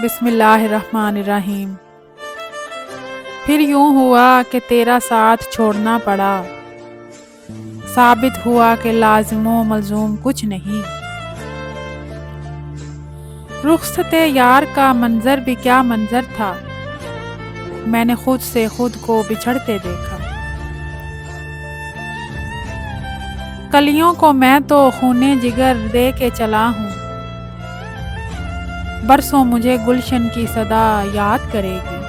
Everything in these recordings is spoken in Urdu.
بسم اللہ الرحمن الرحیم۔ پھر یوں ہوا کہ تیرا ساتھ چھوڑنا پڑا، ثابت ہوا کہ لازم و ملزوم کچھ نہیں۔ رخصت یار کا منظر بھی کیا منظر تھا، میں نے خود سے خود کو بچھڑتے دیکھا۔ کلیوں کو میں تو خونے جگر دے کے چلا ہوں، برسوں مجھے گلشن کی صدا یاد کرے گی۔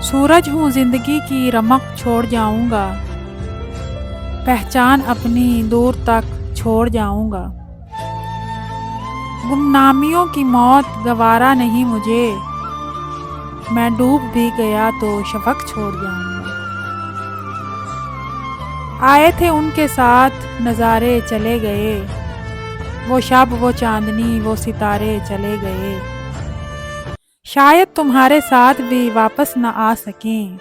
سورج ہوں زندگی کی رمق چھوڑ جاؤں گا، پہچان اپنی دور تک چھوڑ جاؤں گا۔ گمنامیوں کی موت گوارا نہیں مجھے، میں ڈوب بھی گیا تو شفق چھوڑ جاؤں گا۔ آئے تھے ان کے ساتھ نظارے چلے گئے، وہ شب وہ چاندنی وہ ستارے چلے گئے۔ شاید تمہارے ساتھ بھی واپس نہ آ سکیں،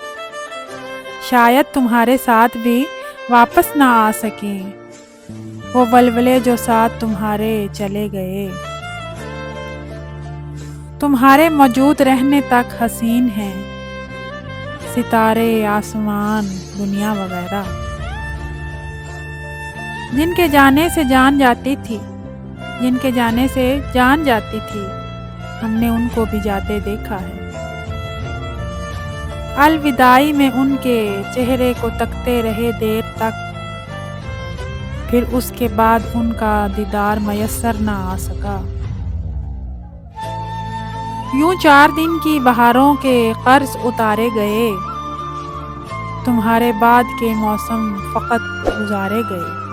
شاید تمہارے ساتھ بھی واپس نہ آ سکیں، وہ ولولے جو ساتھ تمہارے چلے گئے۔ تمہارے موجود رہنے تک حسین ہیں ستارے آسمان دنیا وغیرہ۔ جن کے جانے سے جان جاتی تھی، جن کے جانے سے جان جاتی تھی، ہم نے ان کو بھی جاتے دیکھا ہے۔ الوداعی میں ان کے چہرے کو تکتے رہے دیر تک، پھر اس کے بعد ان کا دیدار میسر نہ آ سکا۔ یوں 4 دن کی بہاروں کے قرض اتارے گئے، تمہارے بعد کے موسم فقط گزارے گئے۔